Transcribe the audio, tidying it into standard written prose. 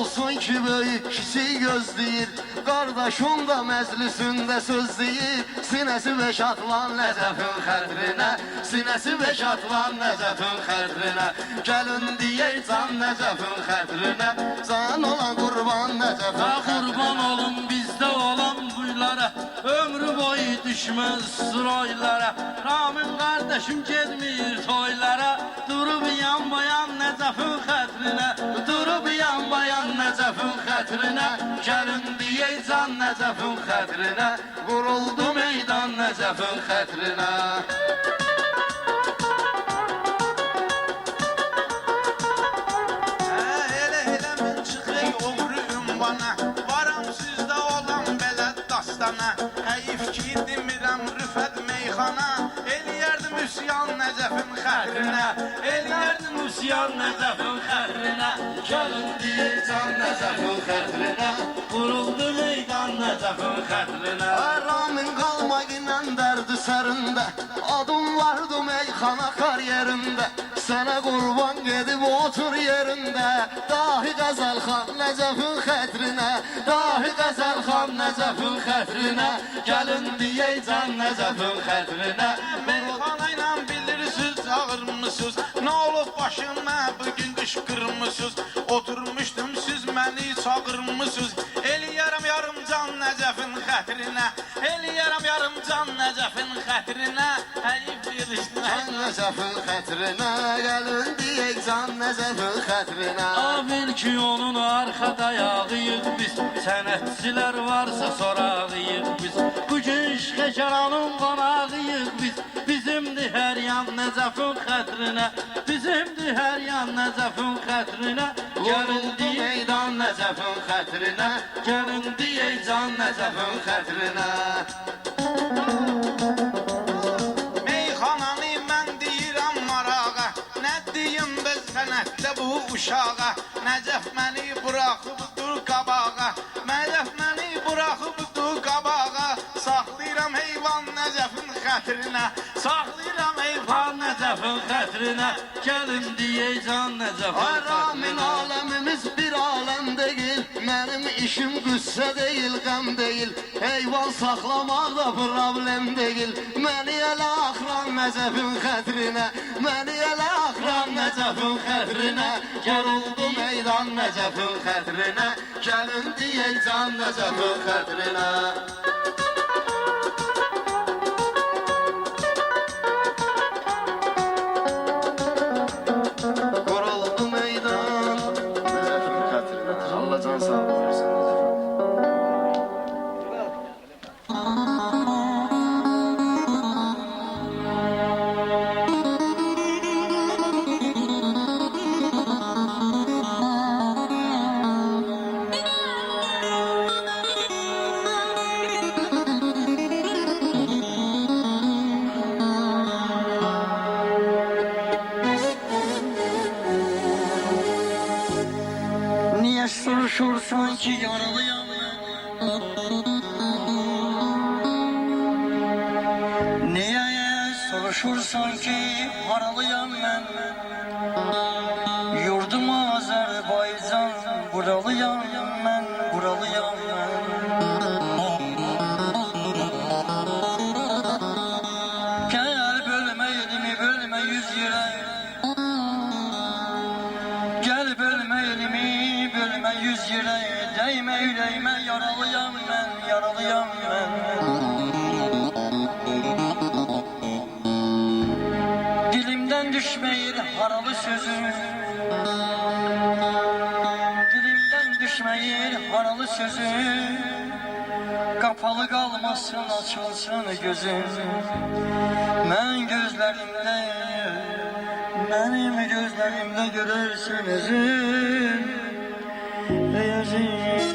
olsun ki böyük kiçik gözləyir. Qardaşım da məclisində söz deyir. Sinəsi beş atılan Nəcəfin xətrinə, sinəsi beş atılan Nəcəfin xətrinə. Gəlin deyək can Nəcəfin xətrinə, can olan qurban Nəcəfin xətrinə. Qurban olun bizdə olan buylara, ömrü boyu düşməz sıraylara. Ramin qardaşım gedmir toylara, durub yan bayan Nəcəfin xətrinə, durub yan bayan Nəcəfin xətrinə. Gəlin deyək can Nəcəfin xətrinə, quruldu meydan Nəcəfin xətrinə. Elə eləmin çıxay oğru ünvana, varam sizdə olan belə dastana. Həyif ki demirəm rüfət meyxana, eləyərdim üsyan Nəcəfin xətrinə, Eləyərdim üsyan Nəcəfin xətrinə. Gəlin deyək can Nəcəfin xətrinə, quruldu meydan Nəcəfin xətrinə. Ramin qalmaq ilə dərdi sərində, adım vardı meyxana kariyerində. Sənə qurban gedib otur yerində, dahi Qəzəlxan Nəcəfin xətrinə, dahi Qəzəlxan Nəcəfin xətrinə. Gəlin deyək can Nəcəfin xətrinə. meyxana ilə bilirsiniz çağırmışsınız, nə olub başıma bugün qışqırmışsınız. Oturmuşdum siz məni çağırmışsınız, eləyərəm yarım can Nəcəfin xətrinə, eləyərəm yarım can Nəcəfin xətrinə. Həyif Can verirsin Nəcəfin xətrinə, gəlin deyək can Nəcəfin xətrinə. Bil ki onun arxa dayağıyıq biz, sənətçilər varsa sorağıyıq biz. Bugün Şəkeranın qonağıyıq biz, bizimdir hər yan Nəcəfin xətrinə, bizimdir hər yan Nəcəfin xətrinə. Gəlin deyək meydan Nəcəfin xətrinə, gəlin deyək can Nəcəfin xətrinə. meyxananı mən deyirəm marağa, nə deyim biz sənətdə bu uşağa. Nəcəf məni buraxıbdır qabağa, Nəcəf məni buraxıbdır qabağa. Saxlayıram heyvan Nəcəfin xətrinə, saxlayıram heyvan Nəcəfin xətrinə, gəlin deyək can Nəcəfin Ay Ramin xətrinə. aləmimiz bir aləm deyil, mənim işim qüssə deyil, qəm deyil. Heyvan saxlamaq da problem deyil. Məni elə axıran Nəcəfin xətrinə, məni elə axıran Nəcəfin xətrinə. Yoruldu meydan Nəcəfin xətrinə, gəlin deyək can Nəcəfin xətrinə. Yoruldu meydan Nəcəfin xətrinə. Allah can sağ versin Nəcəfin. Niye soruşursan ki yaralıyam? Niye soruşursan ki haralıyam ben? Yurdum Azerbaycan, buralıyam ben, buralıyam ben. Gel bölme elimi, bölme yüz yere. Gel bölme elimi, bölme yüz yere. Değme yüreğime, yaralıyam ben, yaralıyam ben. Dilimden düşmeyir haralı sözüm, dilimden düşmeyir haralı sözüm. Kapalı kalmasın, açılsın gözüm. Ben gözlerimde, benim gözlerimde görürsün özün. Ey aziz.